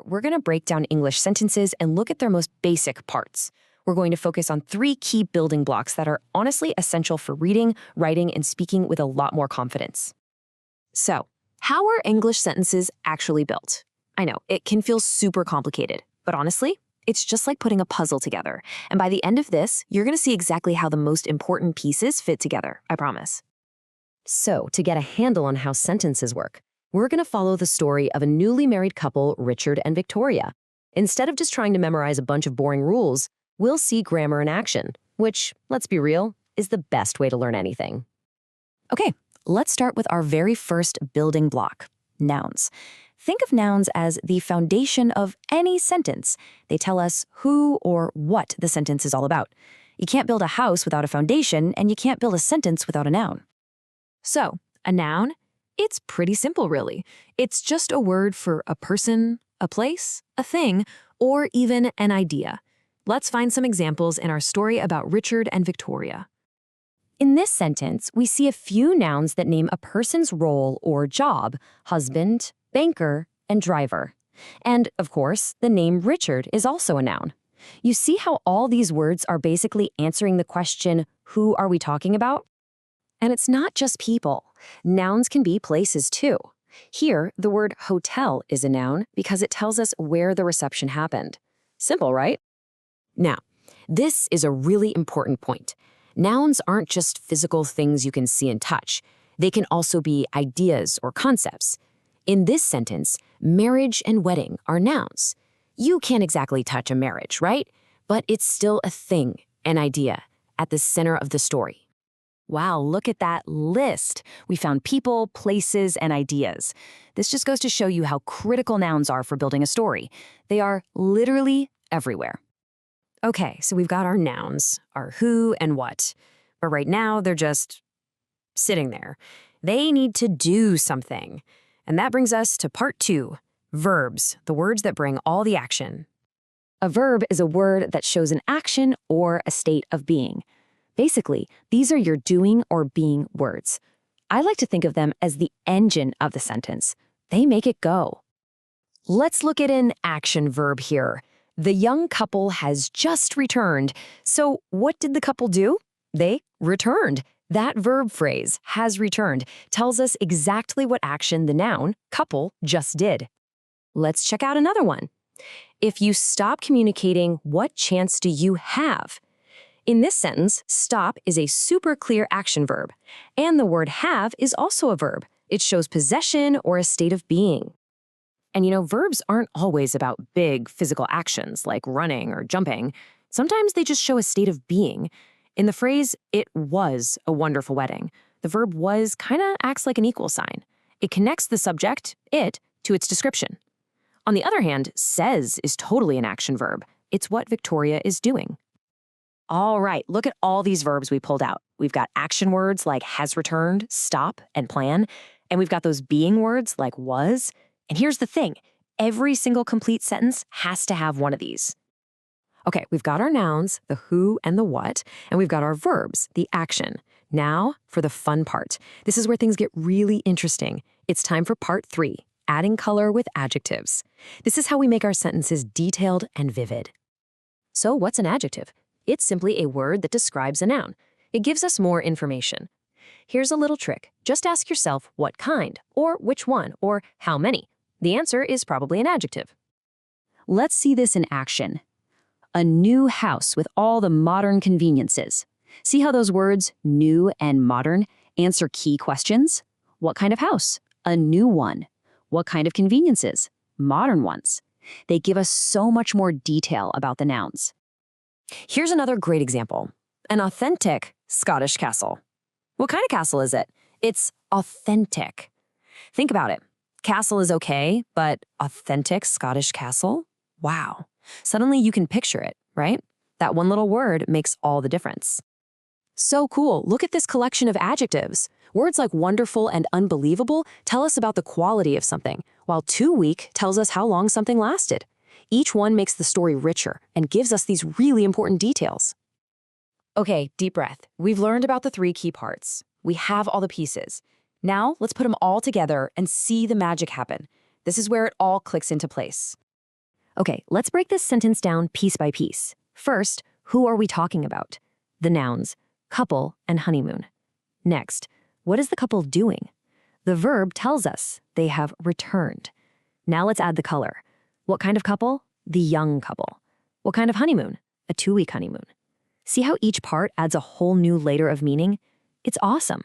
we're going to break down English sentences and look at their most basic parts. We're going to focus on 3 key building blocks that are honestly essential for reading, writing, and speaking with a lot more confidence. So, how are English sentences actually built? I know, it can feel super complicated, but honestly, it's just like putting a puzzle together. And by the end of this, you're going to see exactly how the most important pieces fit together, I promise. So, to get a handle on how sentences work, we're going to follow the story of a newly married couple, Richard and Victoria. Instead of just trying to memorize a bunch of boring rules, we'll see grammar in action, which, let's be real, is the best way to learn anything. Okay, let's start with our very first building block, nouns. Think of nouns as the foundation of any sentence. They tell us who or what the sentence is all about. You can't build a house without a foundation, and you can't build a sentence without a noun. So, a noun? It's pretty simple, really. It's just a word for a person, a place, a thing, or even an idea. Let's find some examples in our story about Richard and Victoria. In this sentence, we see a few nouns that name a person's role or job: husband, banker, and driver. And, of course, the name Richard is also a noun. You see how all these words are basically answering the question, who are we talking about? And it's not just people. Nouns can be places too. Here, the word hotel is a noun because it tells us where the reception happened. Simple, right? Now, this is a really important point. Nouns aren't just physical things you can see and touch. They can also be ideas or concepts. In this sentence, marriage and wedding are nouns. You can't exactly touch a marriage, right? But it's still a thing, an idea, at the center of the story. Wow, look at that list. We found people, places, and ideas. This just goes to show you how critical nouns are for building a story. They are literally everywhere. Okay, so we've got our nouns, our who and what. But right now, they're just sitting there. They need to do something. And that brings us to part 2, verbs, the words that bring all the action. A verb is a word that shows an action or a state of being. Basically, these are your doing or being words. I like to think of them as the engine of the sentence. They make it go. Let's look at an action verb here. The young couple has just returned. So what did the couple do? They returned. That verb phrase, has returned, tells us exactly what action the noun, couple, just did. Let's check out another one. If you stop communicating, what chance do you have? In this sentence, stop is a super clear action verb, and the word have is also a verb. It shows possession or a state of being. And verbs aren't always about big physical actions like running or jumping. Sometimes they just show a state of being. In the phrase, it was a wonderful wedding, the verb was kind of acts like an equal sign. It connects the subject, it, to its description. On the other hand, says is totally an action verb. It's what Victoria is doing. All right, look at all these verbs we pulled out. We've got action words like has returned, stop, and plan. And we've got those being words like was. And here's the thing, every single complete sentence has to have one of these. Okay, we've got our nouns, the who and the what, and we've got our verbs, the action. Now for the fun part. This is where things get really interesting. It's time for part 3, adding color with adjectives. This is how we make our sentences detailed and vivid. So what's an adjective? It's simply a word that describes a noun. It gives us more information. Here's a little trick. Just ask yourself what kind, or which one, or how many. The answer is probably an adjective. Let's see this in action. A new house with all the modern conveniences. See how those words, new and modern, answer key questions? What kind of house? A new one. What kind of conveniences? Modern ones. They give us so much more detail about the nouns. Here's another great example. An authentic Scottish castle. What kind of castle is it? It's authentic. Think about it. Castle is okay, but authentic Scottish castle? Wow. Suddenly you can picture it, right? That one little word makes all the difference. So cool. Look at this collection of adjectives. Words like wonderful and unbelievable tell us about the quality of something, while too weak tells us how long something lasted. Each one makes the story richer and gives us these really important details. Okay, deep breath. We've learned about the 3 key parts. We have all the pieces. Now let's put them all together and see the magic happen. This is where it all clicks into place. Okay, let's break this sentence down piece by piece. First, who are we talking about? The nouns, couple and honeymoon. Next, what is the couple doing? The verb tells us they have returned. Now let's add the color. What kind of couple? The young couple. What kind of honeymoon? A 2-week honeymoon. See how each part adds a whole new layer of meaning? It's awesome.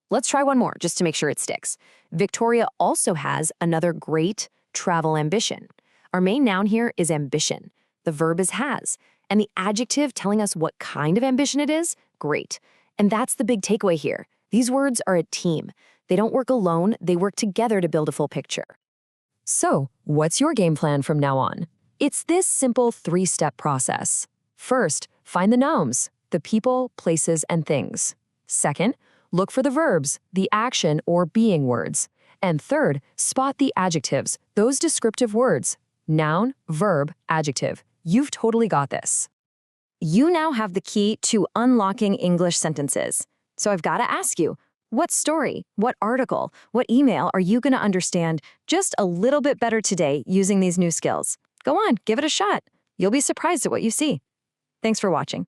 Let's try one more just to make sure it sticks. Victoria also has another great travel ambition. Our main noun here is ambition. The verb is has. And the adjective telling us what kind of ambition it is? Great. And that's the big takeaway here. These words are a team. They don't work alone, they work together to build a full picture. So, what's your game plan from now on? It's this simple 3-step process. First, find the nouns, the people, places, and things. Second, look for the verbs, the action or being words. And third, spot the adjectives, those descriptive words. Noun, verb, adjective. You've totally got this. You now have the key to unlocking English sentences. So I've got to ask you, what story, what article, what email are you going to understand just a little bit better today using these new skills? Go on, give it a shot. You'll be surprised at what you see. Thanks for watching.